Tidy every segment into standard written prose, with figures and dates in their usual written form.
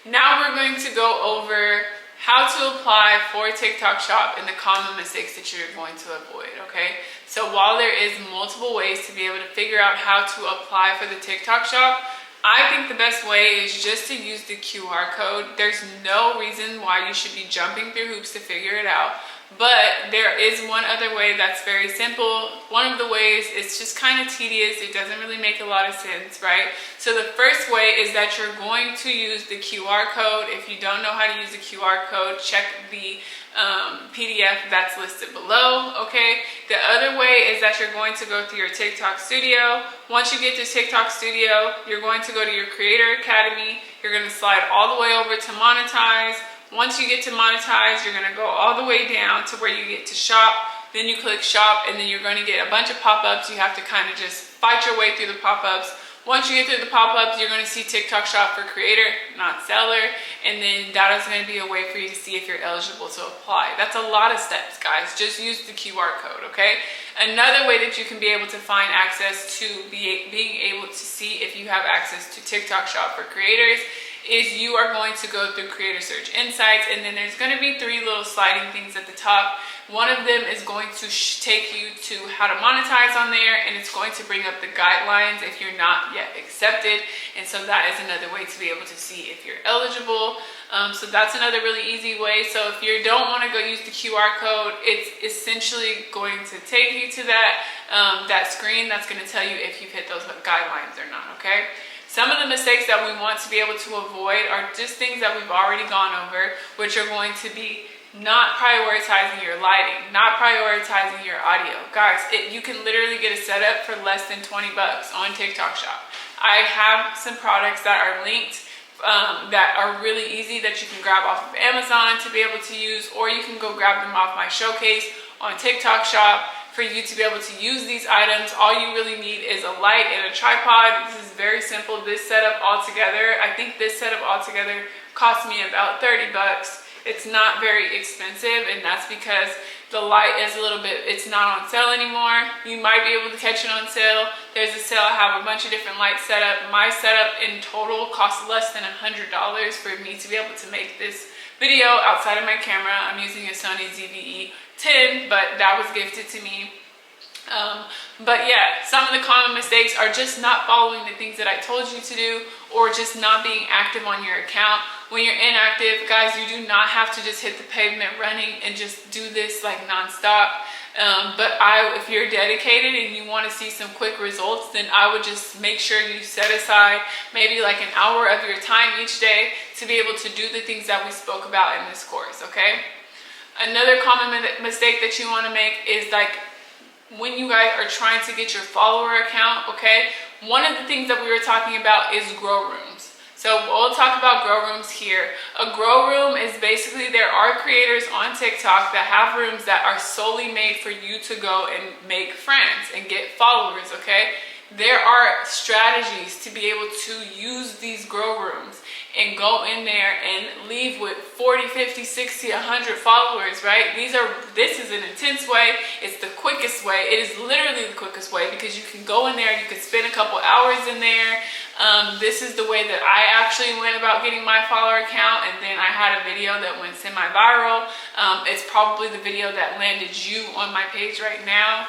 Now we're going to go over how to apply for TikTok Shop and the common mistakes that you're going to avoid, okay? So while there is multiple ways to be able to figure out how to apply for the TikTok Shop, I think the best way is just to use the QR code. There's no reason why you should be jumping through hoops to figure it out. But there is one other way that's very simple. One of the ways, it's just kind of tedious. It doesn't really make a lot of sense, right? So the first way is that you're going to use the QR code. If you don't know how to use the QR code, check the PDF that's listed below, okay? The other way is that you're going to go through your TikTok Studio. Once you get to TikTok Studio, you're going to go to your Creator Academy. You're going to slide all the way over to Monetize. Once you get to Monetize, you're going to go all the way down to where you get to Shop. Then you click Shop, and then you're going to get a bunch of pop-ups. You have to kind of just fight your way through the pop-ups. Once you get through the pop-ups, you're going to see TikTok Shop for creator, not seller. And then that is going to be a way for you to see if you're eligible to apply. That's a lot of steps, guys. Just use the QR code, okay? Another way that you can be able to find access to being able to see if you have access to TikTok Shop for creators is you are going to go through Creator Search Insights, and then there's going to be three little sliding things at the top. One of them is going to take you to how to monetize on there, and it's going to bring up the guidelines if you're not yet accepted. And so that is another way to be able to see if you're eligible. So that's another really easy way. So if you don't want to go use the QR code, it's essentially going to take you to that screen that's going to tell you if you've hit those guidelines or not, okay? Some of the mistakes that we want to be able to avoid are just things that we've already gone over, which are going to be not prioritizing your lighting, not prioritizing your audio. Guys, you can literally get a setup for less than 20 bucks on TikTok Shop. I have some products that are linked that are really easy that you can grab off of Amazon to be able to use, or you can go grab them off my showcase on TikTok Shop. For you to be able to use these items, all you really need is a light and a tripod. This is very simple. This setup altogether, I think this setup altogether cost me about 30 bucks. It's not very expensive, and that's because the light is a little bit, it's not on sale anymore. You might be able to catch it on sale. There's a sale. I have a bunch of different lights set up. My setup in total cost less than $100 for me to be able to make this video outside of my camera. I'm using a Sony ZV-E10, but that was gifted to me. But yeah, some of the common mistakes are just not following the things that I told you to do, or just not being active on your account. When you're inactive, guys, you do not have to just hit the pavement running and just do this like nonstop. But if you're dedicated and you want to see some quick results, then I would just make sure you set aside maybe like an hour of your time each day to be able to do the things that we spoke about in this course, okay? Another common mistake that you want to make is like when you guys are trying to get your follower account, okay? One of the things that we were talking about is grow rooms. So we'll talk about grow rooms here. A grow room is basically, there are creators on TikTok that have rooms that are solely made for you to go and make friends and get followers, okay? There are strategies to be able to use these grow rooms and go in there and leave with 40, 50, 60, 100 followers, right? This is an intense way. It's the quickest way. It is literally the quickest way because you can go in there, you can spend a couple hours in there. This is the way that I actually went about getting my follower count, and then I had a video that went semi-viral. It's probably the video that landed you on my page right now.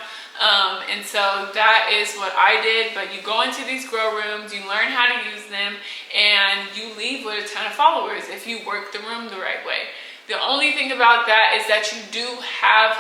And so that is what I did. But you go into these grow rooms, you learn how to use them, and you leave with a ton of followers if you work the room the right way. The only thing about that is that you do have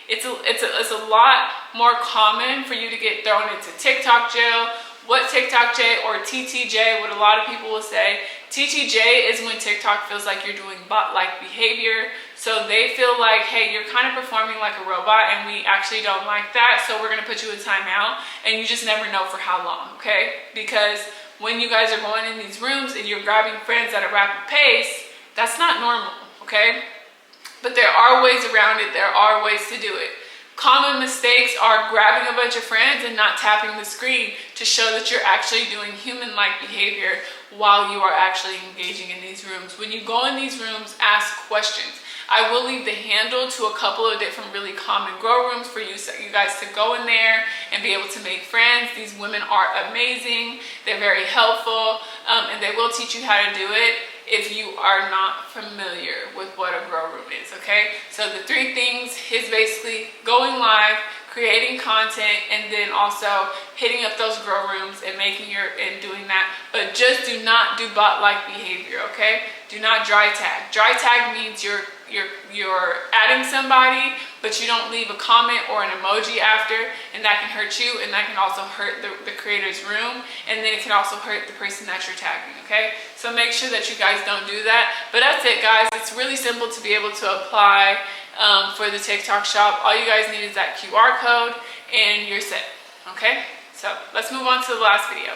it's a lot more common for you to get thrown into TikTok jail. What TikTok jail, or TTJ, what a lot of people will say, TTJ is when TikTok feels like you're doing bot-like behavior. So they feel like, hey, you're kind of performing like a robot, and we actually don't like that, so we're gonna put you in timeout, and you just never know for how long, okay? Because when you guys are going in these rooms and you're grabbing friends at a rapid pace, that's not normal, okay? But there are ways around it. There are ways to do it. Common mistakes are grabbing a bunch of friends and not tapping the screen to show that you're actually doing human-like behavior while you are actually engaging in these rooms. When you go in these rooms, ask questions. I will leave the handle to a couple of different really common grow rooms for you guys to go in there and be able to make friends. These women are amazing. They're very helpful, and they will teach you how to do it if you are not familiar with what a grow room is, okay? So the 3 things is basically going live, creating content, and then also hitting up those grow rooms and doing that. But just do not do bot-like behavior, okay? Do not dry tag. Dry tag means you're adding somebody, but you don't leave a comment or an emoji after, and that can hurt you, and that can also hurt the creator's room, and then it can also hurt the person that you're tagging, okay? So make sure that you guys don't do that. But that's it, guys. It's really simple to be able to apply for the TikTok shop. All you guys need is that QR code, and you're set, okay? So let's move on to the last video.